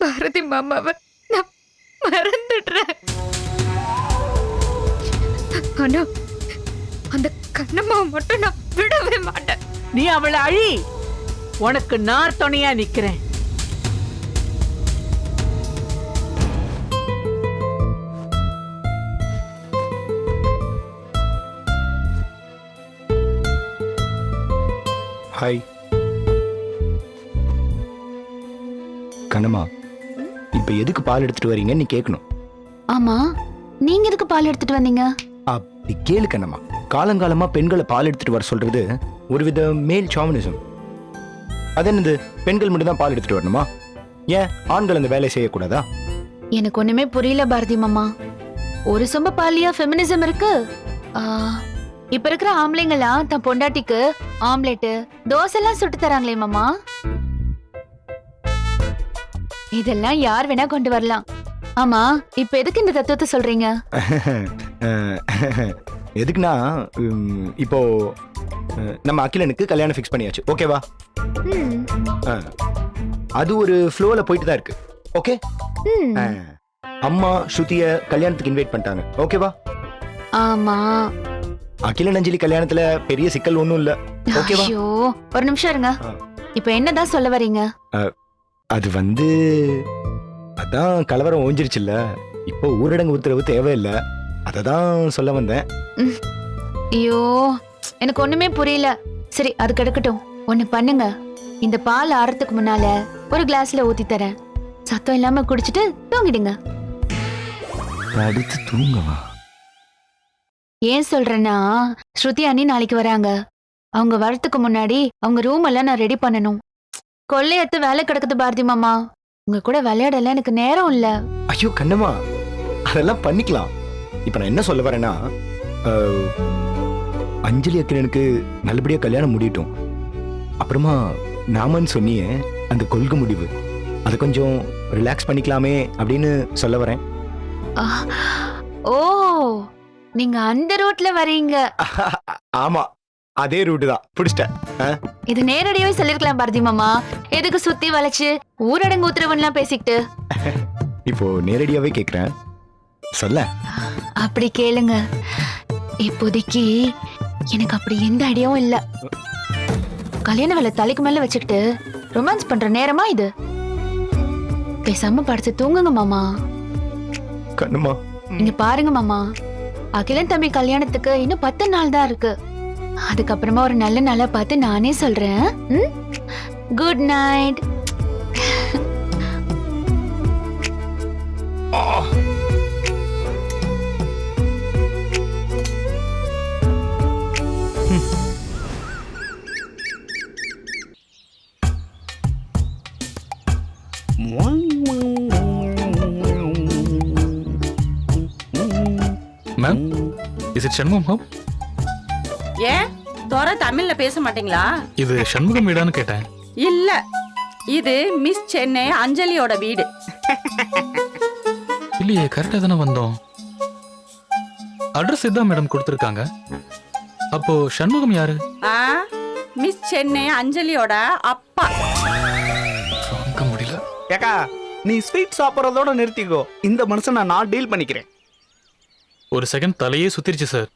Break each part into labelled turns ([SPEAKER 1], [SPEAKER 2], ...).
[SPEAKER 1] பாரதி மாமாவை நான் மறந்துடுறேன். ஆனா அந்த கண்ணம்மாவை மட்டும் நான் விடவே மாட்டேன்.
[SPEAKER 2] நீ அவளை அழி, உனக்கு நான் துணையா நிக்கிறேன்.
[SPEAKER 3] ஹாய் கண்ணம்மா, இப்ப எதுக்கு பால் எடுத்துட்டு வரீங்கன்னு நீ கேட்கணும்.
[SPEAKER 4] ஆமா, நீங்க எதுக்கு பால் எடுத்துட்டு வந்தீங்க?
[SPEAKER 3] அப்படி கேளு கண்ணம்மா. காலங்காலமா பெண்களை பால் எடுத்துட்டு வர சொல்றது ஒருவித மேல் சாமனிசம். அது என்னது, பெண்கள் மட்டும் தான் பால் எடுத்துட்டு வரணுமா? ஏன் ஆண்கள் அந்த வேலையை செய்யக்கூடாதா?
[SPEAKER 4] எனக்கு ஒண்ணுமே புரியல பாரதி மாமா. ஒரு சொம்ப பாலியா ஃபெமினிசம் இருக்கு? இப்ப இருக்கிற ஆம்பளைங்களா தன் பொண்டாட்டிக்கு ஆம்லெட் தோசை எல்லாம் சுட்டு தராங்களே மாமா. இதெல்லாம் யார் வேணா கொண்டு வரலாம். ஆமா, இப்ப எதுக்கு இந்த தத்துவத்தை சொல்றீங்க?
[SPEAKER 3] எதுக்குன்னா இப்போ நம்ம அகிலனுக்கு கல்யாணம் ஃபிக்ஸ் பண்ணியாச்சு, ஓகேவா? அது ஒரு ஃப்ளோல போயிட்டு தான் இருக்கு, ஓகே? அம்மா ஸ்ருதிய கல்யாணத்துக்கு இன்வைட் பண்ணிட்டாங்க, ஓகேவா?
[SPEAKER 4] ஆமா.
[SPEAKER 3] அகிலன் அஞ்சலி கல்யாணத்துல பெரிய சிக்கல் ஒண்ணும் இல்ல, ஓகேவா?
[SPEAKER 4] ஐயோ, ஒரு நிமிஷம் இருங்க. இப்ப என்னதான் சொல்ல வரீங்க?
[SPEAKER 3] அது வந்து அதான் கலவரம் ஓஞ்சிருச்சுல்ல, இப்போ ஊரடங்கு உத்தரவு தேவையில்லை, அததான் சொல்ல வந்தேன்.
[SPEAKER 4] ஐயோ, எனக்கு ஒண்ணுமே புரியல. சரி, அது கிடக்கட்டும். ஒண்ணு பண்ணுங்க, இந்த பால் ஆறதுக்கு முன்னால ஒரு கிளாஸ்ல ஊத்தி தரேன். சத்தம் இல்லாம குடிச்சிட்டு தூங்கிடுங்க.
[SPEAKER 3] அடுத்து தூங்கவா?
[SPEAKER 4] ஏன் சொல்றேன்னா, ஸ்ருதி அண்ணி நாளைக்கு வராங்க. அவங்க வரத்துக்கு முன்னாடி அவங்க ரூம் எல்லாம் நான் ரெடி பண்ணணும். கொள்ளையத்து வேலை கிடக்குது பாரதி மாமா. உங்க கூட விளையாடல எனக்கு நேரம் இல்ல.
[SPEAKER 3] ஐயோ கண்ணம்மா, அதெல்லாம் பண்ணிக்கலாம். இப்ப நான் என்ன சொல்ல வரேன்னா, அஞ்சலி அக்கிரனுக்கு நல்லபடியா கல்யாணம் முடியட்டும். அப்புறமா நாமன்னு சொன்னியே அந்த கொள்கை முடிவு, அதை கொஞ்சம் ரிலாக்ஸ் பண்ணிக்கலாமே அப்படின்னு சொல்ல வரேன்.
[SPEAKER 4] ஓ, நீங்க அந்த ரூட்ல வரீங்க?
[SPEAKER 3] ஆமா, அதே ரூட் தான், பிடிச்சிட்டேன்.
[SPEAKER 4] இது நேரடியாவே சொல்லிருக்கலாம் பாரதி மாமா. எதுக்கு சுத்தி வளைச்சு ஊரடங்கு உத்தரவுலாம் பேசிக்கிட்டு?
[SPEAKER 3] இப்போ நேரடியாவே கேக்குறேன், சொல்ல.
[SPEAKER 4] அப்படி கேளுங்க. இப்போதைக்கு எனக்கு அப்படி எந்த ஐடியாவும் இல்ல. கல்யாண வேலை தலைக்கு மேல வச்சுக்கிட்டு ரொமான்ஸ் பண்ற நேரமா இது? பேசாம படுத்து தூங்குங்க மாமா.
[SPEAKER 3] கண்ணுமா,
[SPEAKER 4] இங்க பாருங்க மாமா, அகிலன் தம்பி கல்யாணத்துக்கு இன்னும் 10 நாள் தான் இருக்கு. அதுக்கப்புறமா ஒரு நல்ல நாளா பார்த்து நானே சொல்றேன். Good night.
[SPEAKER 5] Ma'am, is it Shanmugam home?
[SPEAKER 6] ஏன் தோர தமிழ்ல பேச மாட்டீங்களா?
[SPEAKER 5] இது சண்முகம் வீடான்னு கேட்டேன்.
[SPEAKER 6] இல்ல, இது மிஸ் சென்னை அஞ்சலியோட வீடு.
[SPEAKER 5] இல்லையே, கரெக்டா தானே வந்தோம். அட்ரஸ் இதான் மேடம் கொடுத்துருக்காங்க. அப்போ சண்முகம் யாரு?
[SPEAKER 6] மிஸ் சென்னை அஞ்சலியோட அப்பா.
[SPEAKER 5] வாங்க முடியல.
[SPEAKER 7] ஏக்கா, நீ ஸ்வீட் சாப்பிட்றதோட நிறுத்திக்கோ. இந்த மனுஷன் நான் டீல் பண்ணிக்கிறேன்.
[SPEAKER 5] ஒரு செகண்ட் தலையே சுத்திருச்சு சார்.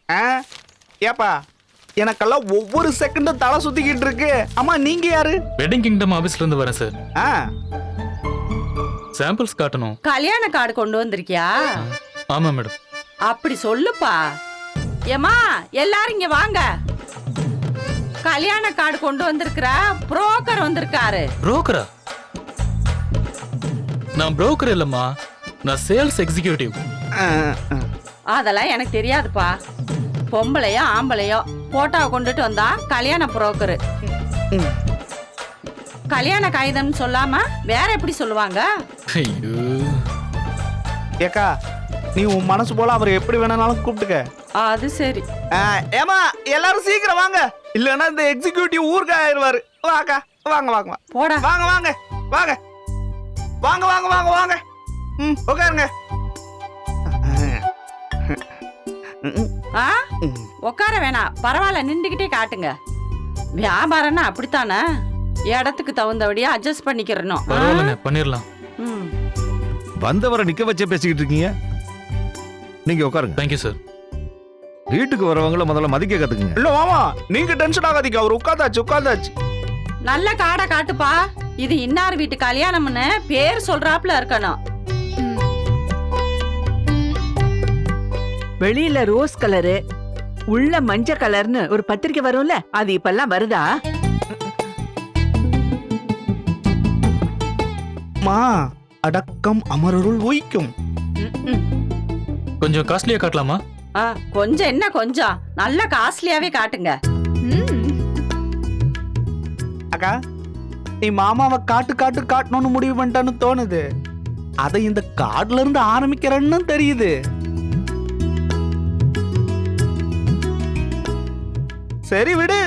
[SPEAKER 7] ஏப்பா, எனக்கெல்லாம் ஒவ்வொரு செகண்டும் தலை சுத்திக்கிட்டு இருக்கு. அம்மா, நீங்க யாரு?
[SPEAKER 5] வெட்டிங் கிங்டம் ஆபீஸ்ல இருந்து வரேன் சார். சாம்பிள்ஸ் காட்டணும்.
[SPEAKER 6] கல்யாண கார்டு கொண்டு வந்திருக்கியா?
[SPEAKER 5] ஆமா மேடம்.
[SPEAKER 6] அப்படி சொல்லுப்பா. ஏமா, எல்லாரும் இங்க வாங்க. கல்யாண கார்டு கொண்டு வந்திருக்கிற புரோக்கர் வந்திருக்காரு.
[SPEAKER 5] புரோக்கரா? நான் புரோக்கர் இல்லம்மா, நான் சேல்ஸ் எக்ஸிகியூட்டிவ்.
[SPEAKER 6] அதெல்லாம் எனக்கு தெரியாதுப்பா. பொம்பளையோ ஆம்பளையோ போட்டோவை கொண்டுட்டு வந்தா கல்யாண புரோக்கர். கல்யாண காகிதம்னு சொல்லாம வேற எப்படி சொல்லுவாங்க?
[SPEAKER 5] ஐயோ
[SPEAKER 7] ஏக்கா, நீ உன் மனசு போல அவர் எப்படி வேணாலும் கூப்பிட்டுக்க.
[SPEAKER 6] அது சரி.
[SPEAKER 7] ஏமா, எல்லாரும் சீக்கிரம் வாங்க, இல்லன்னா இந்த எக்ஸிகியூட்டிவ் ஊருக்கு ஆயிருவாரு. வாக்கா, வாங்க வாங்க
[SPEAKER 6] போடா.
[SPEAKER 7] வாங்க வாங்க வாங்க வாங்க வாங்க வாங்க வாங்க. உட்காருங்க.
[SPEAKER 6] உட்கார வேணாம், பரவாயில்ல, நின்றுகிட்டே காட்டுங்க. வியாபாரம்னா அப்படித்தானே, இடத்துக்கு தகுந்தபடியா அட்ஜஸ்ட் பண்ணிக்கிறணும்.
[SPEAKER 5] பரவாயில்லைங்க, பண்ணிடலாம்.
[SPEAKER 8] வந்தவரை நிக்க வச்சே பேசிக்கிட்டு இருக்கீங்க. நீங்க உட்காருங்க.
[SPEAKER 5] Thank you sir.
[SPEAKER 8] வீட்டுக்கு வரவங்கள முதல்ல மதிக்க கத்துக்குங்க.
[SPEAKER 7] இல்ல மாமா, நீங்க டென்ஷன் ஆகாதீங்க. அவர் உட்காந்தாச்சு.
[SPEAKER 6] நல்ல காடை காட்டுப்பா. இது இன்னார் வீட்டு கல்யாணம்னு பேர் சொல்றாப்ல இருக்கணும்.
[SPEAKER 2] வெளியில ரோஸ் கலரு, உள்ள மஞ்சள் கலர்னு ஒரு பத்திரிக்கை வரும்ல, அது இப்பெல்லாம் வருதா?
[SPEAKER 7] மா, அடக்கம் அமரருள் உய்க்கும்.
[SPEAKER 5] கொஞ்சம் காஸ்ட்லியா காட்டலாமா?
[SPEAKER 6] கொஞ்சம் என்ன கொஞ்சம், நல்ல காஸ்ட்லியாவே காட்டுங்க.
[SPEAKER 7] அக்கா, நீ மாமாவை காட்டணும்னு முடிவு பண்ணிட்டான்னு தோணுது. அதை இந்த கார்டுல இருந்து ஆரம்பிக்கிறேன்னு தெரியுது. சரி விடு,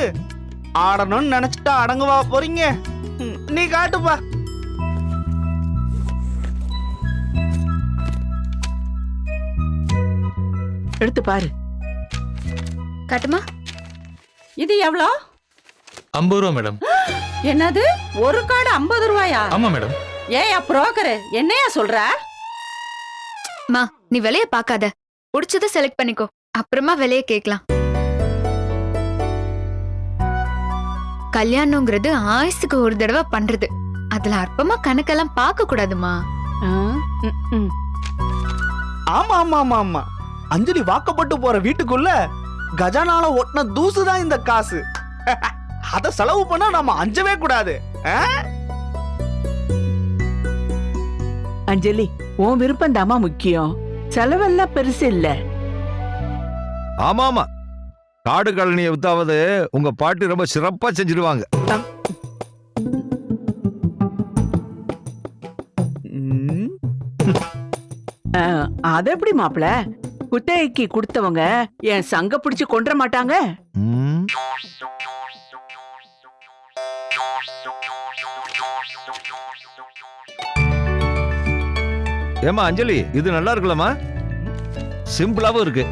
[SPEAKER 7] ஆடணும்னு நினைச்சிட்டா அடங்குவா போறீங்க. நீ காட்டுப்பா.
[SPEAKER 2] எடுத்து பாரு.
[SPEAKER 1] காட்டுமா?
[SPEAKER 6] இது எவ்வளோ?
[SPEAKER 5] 50 ரூபா மேடம்.
[SPEAKER 6] என்னது, ஒரு கார்டு 50 ரூபாயா?
[SPEAKER 5] ஆமா மேடம்.
[SPEAKER 6] ஏயா புரோக்கரு, என்னையா சொல்ற?
[SPEAKER 1] மா, நீ விலைய பார்க்காத, பிடிச்சத செலக்ட் பண்ணிக்கோ, அப்புறமா விலைய கேட்கலாம். கல்யாணங்கிறது ஆயுசுக்கு ஒரு தடவை பண்றது. அதுல அற்பமா கணக்கெல்லாம் பார்க்க கூடாதுமா.
[SPEAKER 7] ஆமா, அஞ்சலி வாக்கப்பட்டு போற வீட்டுக்குள்ள கஜானால ஒட்டின தூசுதான் இந்த காசு. அத செலவு பண்ண நாம அஞ்சவே கூடாது.
[SPEAKER 2] அஞ்சலி, உன் விருப்பம் தாமா முக்கியம், செலவெல்லாம் பெருசு இல்ல.
[SPEAKER 8] ஆமாமா, காடு கழனியை வித்தாவது உங்க பாட்டி ரொம்ப சிறப்பா செஞ்சிருவாங்க.
[SPEAKER 2] அது எப்படி மாப்பிள, குத்தகைக்கு கொடுத்தவங்க என் சங்க பிடிச்சு கொன்ற மாட்டாங்க?
[SPEAKER 8] ஏமா அஞ்சலி, இது நல்லா இருக்கலாமா? சிம்பிளாவும் இருக்கு.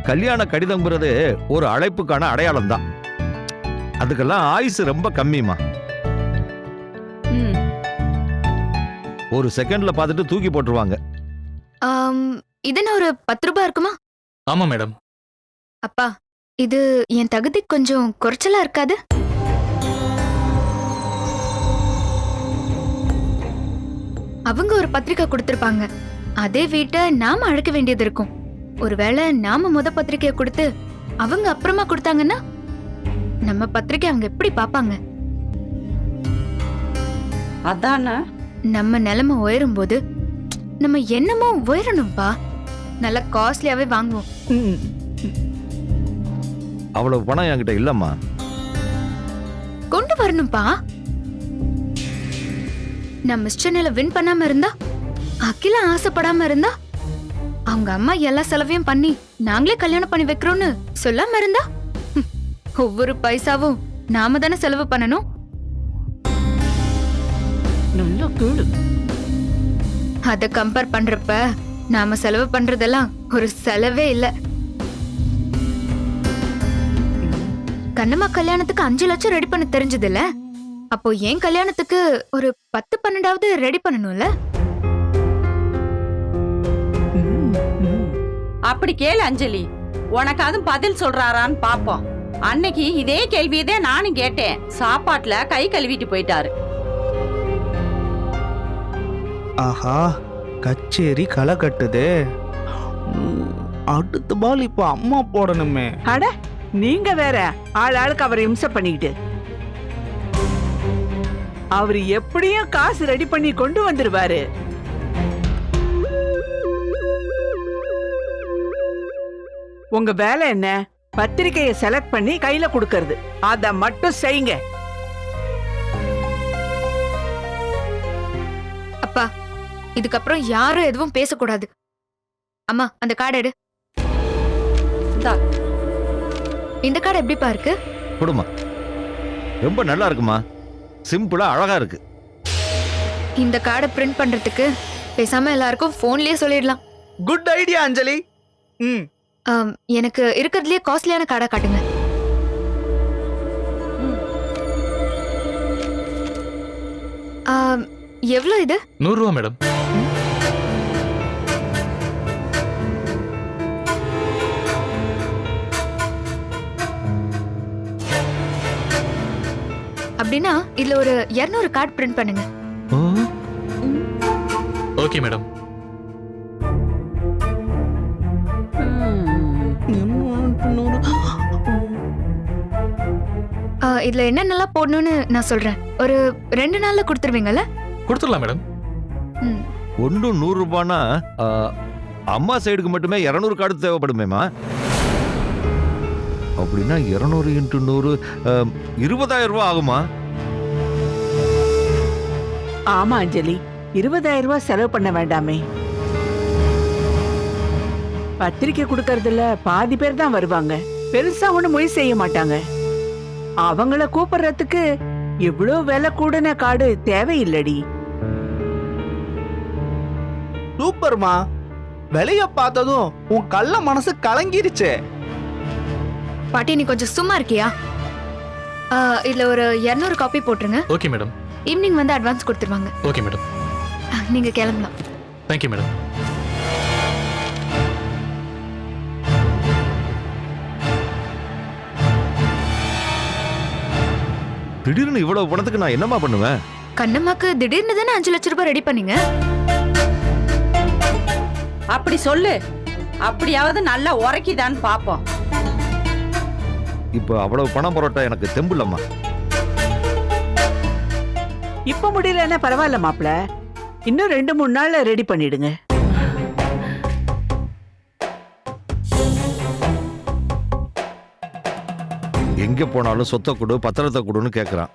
[SPEAKER 8] கல்யாண கடிதம்ங்கிறது ஒரு அழைப்புக்கான அடையாளம் தான். அதுக்கெல்லாம் ஆயுசு ரொம்ப கம்மிமா. ஒரு செகண்ட்ல பார்த்துட்டு தூக்கி போட்டுருவாங்க.
[SPEAKER 1] இதுன்னு ஒரு 10 ரூபாய் இருக்குமா?
[SPEAKER 5] ஆமா மேடம்.
[SPEAKER 1] அப்பா, இது என் தகுதி கொஞ்சம் குறைச்சலா இருக்காது? அவங்க ஒரு பத்திரிக்கை கொடுத்திருப்பாங்க, அதே வீட்டை நாம அழைக்க வேண்டியது இருக்கும். ஒருவேளை நாம முத பத்திரிக்கைய கொடுத்து அவங்க அப்புறமா கொடுத்தாங்கன்னா நம்ம பத்திரிக்கை அவங்க எப்படி பாப்பாங்க?
[SPEAKER 6] அதானே,
[SPEAKER 1] நம்ம நிலைமை உயரும் போது நம்ம என்னமோ உயரணும்பா. நல்ல காஸ்ட்லியாவே வாங்குவோம்.
[SPEAKER 8] அவ்வளவு பணம் என்கிட்ட இல்லம்மா.
[SPEAKER 1] கொண்டு வரணும்பா. நம்ம மிஸ்டர்ல வின் பண்ணாம இருந்தா, அகிலா ஆசைப்படாம இருந்தா, அவங்க அம்மா எல்லா செலவையும் பண்ணி நாங்களே கல்யாணம் பண்ணி வைக்கிறோம்னு சொல்லாம இருந்தா, ஒவ்வொரு பைசாவும் நாம தானே செலவு பண்ணணும். அத கம்பேர் பண்றப்ப நாம செலவு பண்றதெல்லாம் ஒரு செலவே இல்ல. கண்ணம்மா கல்யாணத்துக்கு 5 லட்சம் ரெடி பண்ண தெரிஞ்சது இல்ல, அப்போ என் கல்யாணத்துக்கு ஒரு 10-12 ரெடி பண்ணணும்ல.
[SPEAKER 6] அப்படி கேளு அஞ்சலி, உனக்கு அதுவும் பதில் சொல்றாரான்னு பாப்போம். அன்னைக்கு இதே கேள்வியதே நானும் கேட்டேன். சாப்பாட்டுல கை கழுவிட்டு போயிட்டாரு.
[SPEAKER 7] ஆஹா, கச்சேரி களை கட்டுதே. அடுத்த பால் இப்ப அம்மா போடணுமே.
[SPEAKER 2] அட, நீங்க வேற ஆளுக்கு அவரை இம்சை பண்ணிக்கிட்டு. அவரு எப்படியும் காசு ரெடி பண்ணி கொண்டு வந்துருவாரு. உங்க வேலை என்ன? பத்திரிக்கையை செலக்ட் பண்ணி கையில கொடுக்கறது. அத மட்டும் செய்யுங்க.
[SPEAKER 1] அப்பா, இதுக்கப்புறம் யாரும் எதுவும் பேசக்கூடாது. அம்மா, அந்த கார்டு எடு. இந்த கார்டு எப்படிப்பா இருக்கு?
[SPEAKER 8] கொடுமா, ரொம்ப நல்லா இருக்குமா. சிம்பிளா அழகா இருக்கு.
[SPEAKER 1] இந்த கார்டை பிரிண்ட் பண்றதுக்கு பேசாம எல்லாருக்கும் போன்லயே சொல்லிடலாம்.
[SPEAKER 7] குட் ஐடியா அஞ்சலி.
[SPEAKER 1] எனக்கு இருக்கிறதுலயே காஸ்ட்லியான கார்டா காட்டுங்க. எவ்வளவு இது?
[SPEAKER 5] 100 ரூபா மேடம்.
[SPEAKER 1] அப்படின்னா இதுல ஒரு 200 கார்டு பிரிண்ட் பண்ணுங்க.
[SPEAKER 5] Okay madam.
[SPEAKER 1] இதுல என்னென்னலாம் போடணும்னு நான் சொல்றேன். ஒரு 2 நாள்ல கொடுத்துருவீங்கல்ல?
[SPEAKER 5] கொடுத்துடலாம் மேடம்.
[SPEAKER 1] ம்.
[SPEAKER 8] ஒன்று 100 ரூபானா அம்மா சைடுக்கு மட்டுமே 200 கார்டு தேவைப்படுமேமா? அப்படின்னா 200 × 100 20,000 ரூபாய் ஆகுமா?
[SPEAKER 2] ஆமா அஞ்சலி, 20,000 ரூபாய் செலவு பண்ண வேண்டாமே. பத்திரிக்கை கொடுக்கறதுல பாதி பேர் தான் வருவாங்க. பெருசா ஒண்ணு மொழி செய்ய மாட்டாங்க. அவங்கள கூப்பிடுறதுக்கு இவ்ளோ விலை கூடன கார்டு தேவையில்லடி.
[SPEAKER 7] சூப்பர்மா, விலைய பார்த்ததும் உன் கள்ள மனசு கலங்கிருச்சு.
[SPEAKER 1] பாட்டி நீ கொஞ்சம் சும்மா இருக்கியா? இதுல ஒரு 200 காப்பி போட்டுருங்க.
[SPEAKER 5] Okay madam.
[SPEAKER 1] ஈவினிங் வந்து அட்வான்ஸ் கொடுத்துருவாங்க.
[SPEAKER 5] Okay madam.
[SPEAKER 1] நீங்க கிளம்பலாம்.
[SPEAKER 5] Thank you madam.
[SPEAKER 8] திடீர்னு இவ்வளவு பணத்துக்கு நான் என்னமா பண்ணுவேன்?
[SPEAKER 1] கண்ணம்மாக்கு திடீர்னு தானே 5 லட்சம் ரூபாய் ரெடி பண்ணீங்க.
[SPEAKER 6] அப்படி சொல்லு, அப்படியாவது நல்லா உரைக்கிதான்னு பாப்போம்.
[SPEAKER 8] இப்போ அவ்வளவு பணம் புரட்ட எனக்கு தெம்புலம்மா.
[SPEAKER 2] இப்ப முடியலன்னா பரவாயில்ல மாப்ள, இன்னும் 2-3 நாள்ல ரெடி பண்ணிடுங்க.
[SPEAKER 8] எங்க போனாலும் சொத்தை கொடு, பத்திரத்தை கொடுன்னு கேக்குறான்.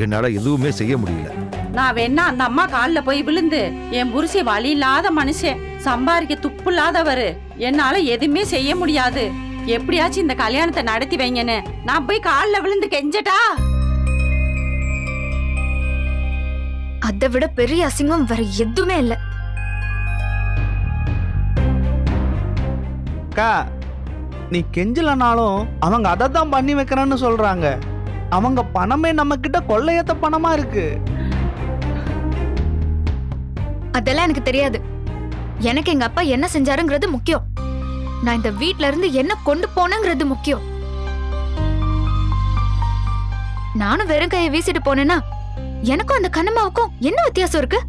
[SPEAKER 8] என்னால எதுவுமே செய்ய முடியல.
[SPEAKER 6] நான் வேணா அந்த அம்மா கால்ல போய் விழுந்து, என் புருஷ வழி இல்லாத மனுஷன், சம்பாதிக்க துப்பு இல்லாதவரு, என்னால எதுவுமே செய்ய முடியாது, எப்படியாச்சும் இந்த கல்யாணத்தை நடத்தி வைங்கன்னு நான் போய் கால்ல விழுந்து கெஞ்சட்டா?
[SPEAKER 1] அதை விட பெரிய அசிங்கம் வேற எதுவுமே இல்ல.
[SPEAKER 7] அக்கா, நீ கெஞ்சலனாலும் அவங்க அதை தான் பண்ணி வைக்கிறேன்னு சொல்றாங்க. அவங்க பணமே நம்ம கிட்ட கொள்ளையத்த பணமா இருக்கு.
[SPEAKER 1] அதெல்லாம் எனக்கு தெரியாது. எனக்கு எங்க அப்பா என்ன செஞ்சாருங்கிறது முக்கியம். நான் இந்த வீட்ல இருந்து என்ன கொண்டு போனேங்கிறது முக்கியம். நானும் வெறும் கையை வீசிட்டு போனேன்னா எனக்கும் அந்த கண்ணம்மாவுக்கும் என்ன வித்தியாசம் இருக்கு?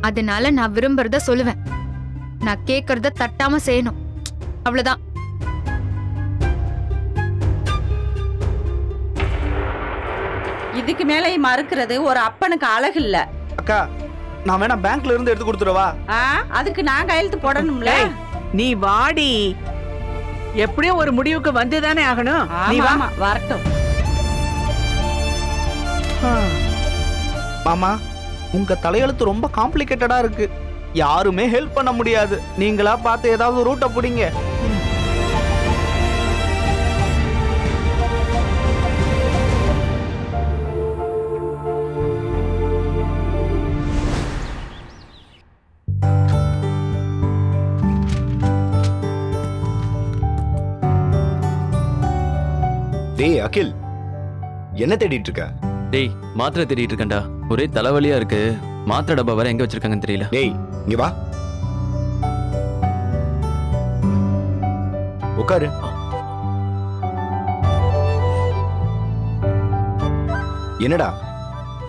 [SPEAKER 1] அதனால நான் விரும்புறத சொல்லுவேன். நான் கேக்குறத தட்டாம செய்யணும். அவ்வளவுதான்.
[SPEAKER 6] இதுக்கு மேலே மறுக்கிறது ஒரு அப்பனுக்கு அழகு இல்ல.
[SPEAKER 7] அக்கா, நான் வேணா பேங்க்ல இருந்து எடுத்து கொடுத்துறவா?
[SPEAKER 6] அதுக்கு நான் கையெழுத்து போடணும்ல.
[SPEAKER 2] நீ வாடி, எப்படியும் ஒரு முடிவுக்கு வந்துதானே ஆகணும். நீ வா.
[SPEAKER 6] ஆமா, வரட்டும்.
[SPEAKER 7] மாமா, உங்க தலையெழுத்து ரொம்ப காம்ப்ளிகேட்டடா இருக்கு. யாருமே ஹெல்ப் பண்ண முடியாது. நீங்களா பார்த்து ஏதாவது ரூட்டை பிடிங்க.
[SPEAKER 3] டேய் அகில், என்ன தேடிட்டு இருக்க?
[SPEAKER 9] டேய் மாத்திரை தேடிட்டு இருக்கேன்டா. ஒரே தலைவலியா இருக்கு. மாத்திரை டப்பா வேற எங்க வச்சிருக்காங்கன்னு தெரியல.
[SPEAKER 3] டேய் இங்க வா, உட்காரு. என்னடா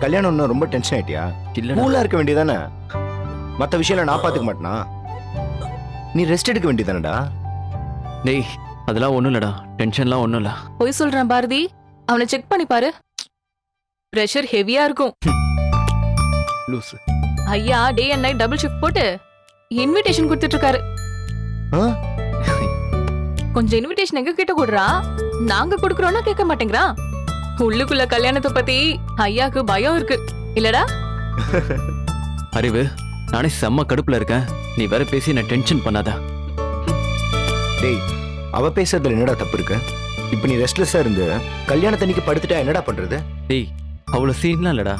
[SPEAKER 3] கல்யாணம் இன்னும் ரொம்ப டென்ஷன் ஆயிட்டியா?
[SPEAKER 9] இல்லடா.
[SPEAKER 3] கூலா இருக்க வேண்டியதானே? மத்த விஷயம் நான் பாத்துக்க மாட்டேனா? நீ ரெஸ்ட் எடுக்க வேண்டியதானடா?
[SPEAKER 9] டேய் அதெல்லாம் ஒண்ணும் இல்லடா. டென்ஷன்லாம் ஒண்ணும் இல்ல.
[SPEAKER 10] போய் சொல்றேன் பாரதி, அவனை செக் பண்ணி பாரு. பிரஷர் ஹெவியா இருக்கும்.
[SPEAKER 9] லூசு.
[SPEAKER 10] ஐயா day and night double shift போட்டு இன்விடேஷன் கொடுத்துட்டு இருக்காரு. கொஞ்சம் இன்விடேஷன் எங்க கிட்ட கொடுறா, நாங்க கொடுக்கறோம்னா கேட்க மாட்டேங்கிறா. உள்ளுக்குள்ள கல்யாணத்தை பத்தி ஐயாக்கு பயம் இருக்கு இல்லடா?
[SPEAKER 9] அறிவு, நானே செம்ம கடுப்புல இருக்கேன். நீ வேற பேசி நான் டென்ஷன் பண்ணாத.
[SPEAKER 3] டேய், அவ பேசுறதுல என்னடா தப்பு இருக்கு? இப்ப நீ ரெஸ்ட்லெஸ்ஸா இருந்து கல்யாணத்தன்னைக்கு படுத்துட்டா என்னடா பண்றது?
[SPEAKER 9] டேய் அவ்வளவு சீன்லாம் இல்லடா.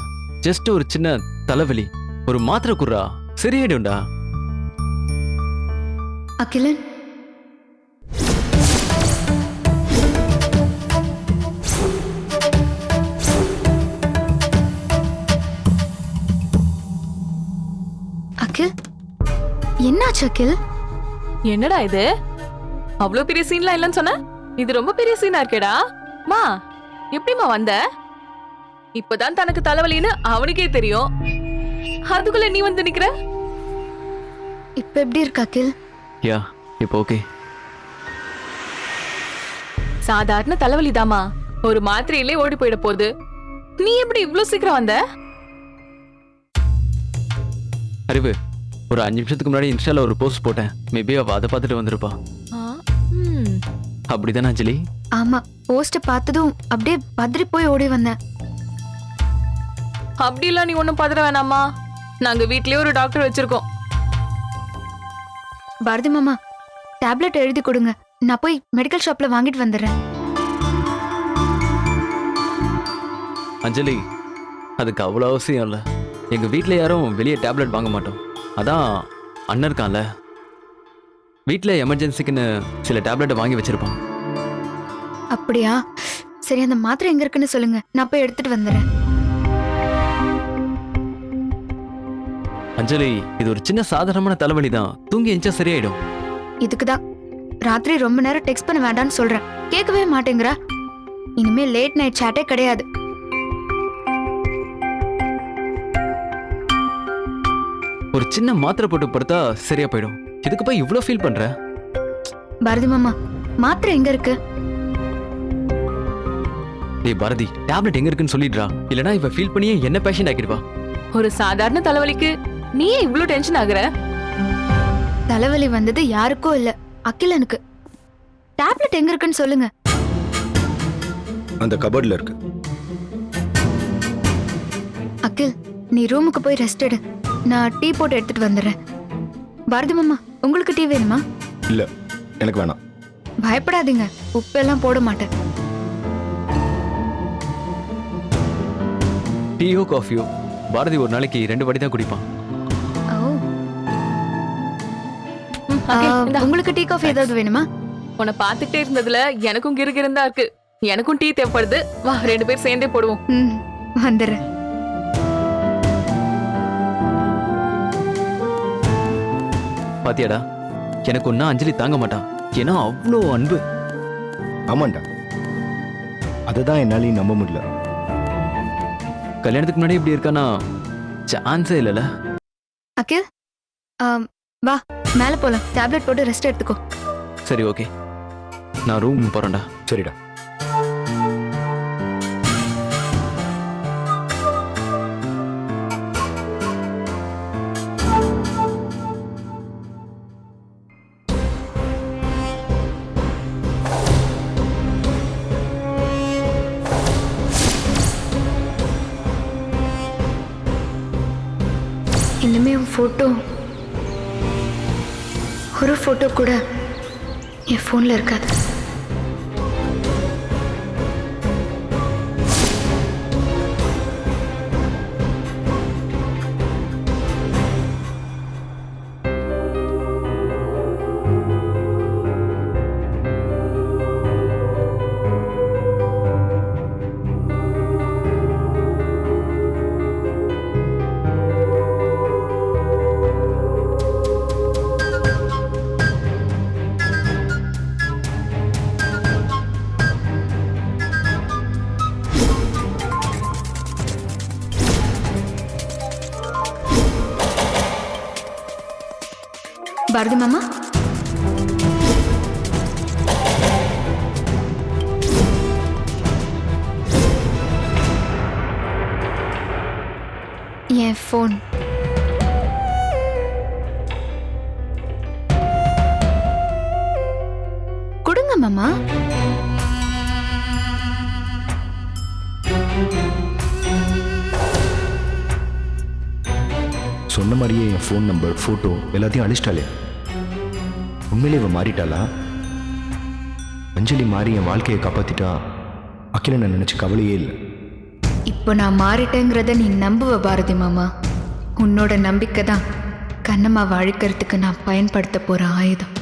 [SPEAKER 9] ஜஸ்ட் ஒரு சின்ன தலைவலி, ஒரு மாத்திரை குடுறா, சரியாயிடும்டா.
[SPEAKER 1] அகிலன், அகில் என்னாச்சு அகில்?
[SPEAKER 10] என்னடா இது அவ்வளவு பெரிய சீன்லாம் இல்லைன்னு சொன்ன, இது ரொம்ப பெரிய சீனா இருக்கேடா. மா எப்படிமா வந்த? இப்பதான் தனக்கு தலைவலின்னு அவனுக்கே தெரியும், அதுக்குள்ள நீ வந்து நிக்கிற.
[SPEAKER 1] இப்ப எப்படி இருக்கு அகில்?
[SPEAKER 9] யா இப்போ ஓகே.
[SPEAKER 10] சாதாரண தலைவலிதாமா, ஒரு மாத்திரையிலே ஓடி போயிட போகுது. நீ எப்படி இவ்ளோ சீக்கிரம் வந்த?
[SPEAKER 9] அறிவு, ஒரு 5 நிமிஷத்துக்கு முன்னாடி இன்ஸ்டால ஒரு போஸ்ட் போட்டேன், மேபி அவ அதை பார்த்துட்டு வந்திருப்பா. அப்படிதானே அஞ்சலி?
[SPEAKER 1] ஆமா, போஸ்ட் பார்த்ததும் அப்படியே பதறி போய் ஓடி வந்தேன்.
[SPEAKER 10] அப்படிலாம் நீ ஒண்ணும் பதற வேணாமா, நாங்க வீட்லயே ஒரு டாக்டர் வச்சிருக்கோம்.
[SPEAKER 1] பாரதி மாமா, டேப்லெட் எழுதி கொடுங்க, நான் போய் மெடிக்கல் ஷாப்ல வாங்கிட்டு வந்துடுறேன்.
[SPEAKER 9] அஞ்சலி, அதுக்கு அவ்வளோ அவசியம் இல்லை. எங்க வீட்டில் யாரும் வெளியே டேப்லெட் வாங்க மாட்டோம். அதான் அண்ணன் இருக்கான்ல, வீட்டில் எமர்ஜென்சிக்குன்னு சில டேப்லெட்டை வாங்கி வச்சிருப்பான்.
[SPEAKER 1] அப்படியா? சரி, அந்த மாத்திரை எங்க இருக்குன்னு சொல்லுங்க, நான் போய் எடுத்துட்டு வந்துடுறேன்.
[SPEAKER 9] அஞ்சலி, இது ஒரு சின்ன சாதாரணமான தலைவலி தான், தூங்கி எஞ்சா சரியாயிடும்.
[SPEAKER 1] இதுக்குதான் ராத்திரி ரொம்ப நேரம் டெக்ஸ்ட் பண்ண வேண்டாம்னு சொல்றேன், கேட்கவே மாட்டேங்கிற. இனிமே லேட் நைட் சாட்டே கிடையாது.
[SPEAKER 9] ஒரு சின்ன மாத்திரை போட்டு படுத்தா சரியா போயிடும். இதுக்கு போய் இவ்வளோ ஃபீல் பண்ற?
[SPEAKER 1] பாரதி மாமா, மாத்திரை எங்க இருக்கு?
[SPEAKER 9] டேய் பாரதி, டேப்லெட் எங்க இருக்குன்னு சொல்லிடுறா, இல்லனா இவ ஃபீல் பண்ணியே என்ன பேஷண்ட் ஆக்கிடுவா.
[SPEAKER 10] ஒரு சாதாரண தலைவலிக்கு நீயே இவ்ளோ டென்ஷன் ஆகுற?
[SPEAKER 1] தலைவலி வந்தது யாருக்கோ இல்ல, அகிலனுக்கு. டேப்லெட் எங்க இருக்குன்னு சொல்லுங்க.
[SPEAKER 3] அந்த கபோர்ட்ல இருக்கு.
[SPEAKER 1] அகில், நீ ரூமுக்கு போய் ரெஸ்ட் எடு, நான் டீ போட்டு எடுத்துட்டு வந்துடுறேன். பாரதி மாமா, உங்களுக்கு டீ வேணுமா?
[SPEAKER 3] இல்ல, எனக்கு வேணாம்.
[SPEAKER 1] பயப்படாதீங்க, உப்பெல்லாம் போட மாட்டேன்.
[SPEAKER 9] டீயோ காஃபியோ பாரதி ஒரு நாளைக்கு 2 வாட்டி தான் குடிப்பான்.
[SPEAKER 1] ஓ.
[SPEAKER 10] அகில், இந்தா.
[SPEAKER 1] உங்களுக்கு டீ காஃபி ஏதாவது வேணுமா?
[SPEAKER 10] உன்னை பார்த்துட்டே இருந்ததுல எனக்கும் கிறுகிறுந்தா இருக்கு. எனக்கும் டீ தேவைப்படுது, வா 2 பேர் சேர்ந்தே போடுவோம்.
[SPEAKER 1] வந்துடுறேன்.
[SPEAKER 9] பாத்தியாடா, எனக்கு ஒன்னா அஞ்சலி தாங்க மாட்டான், ஏன்னா அவ்வளோ அன்பு.
[SPEAKER 3] ஆமாண்டா, அதுதான் என்னாலையும் நம்ப முடியல.
[SPEAKER 9] கல்யாணத்துக்கு முன்னாடி இப்படி இருக்கானா சான்ஸே இல்லைல்ல.
[SPEAKER 1] அகில், வா மேல போலாம், டேப்லெட் போட்டு ரெஸ்ட் எடுத்துக்கோ.
[SPEAKER 9] சரி ஓகே, நான் ரூம் போறேன்டா.
[SPEAKER 3] சரிடா.
[SPEAKER 1] இனிமே உன் போட்டோ, ஒரு போட்டோ கூட என் போன்ல இருக்காது. பாரதி மாமா, என் போன். கொடுங்க மாமா.
[SPEAKER 3] சொன்ன மாதிரியே என் ஃபோன் நம்பர், ஃபோட்டோ எல்லாத்தையும் அழிச்சிட்டாலே. உண்மையிலே இவன் மாறிட்டாளா? அஞ்சலி மாறி என் வாழ்க்கையை காப்பாத்திட்டா அகில நான் நினைச்ச கவலையே இல்லை.
[SPEAKER 1] இப்போ நான் மாறிட்டேங்கிறத நீ நம்புவ பாரதி மாமா. உன்னோட நம்பிக்கை தான் கண்ணம்மாவை அழிக்கிறதுக்கு நான் பயன்படுத்த போற ஆயுதம்.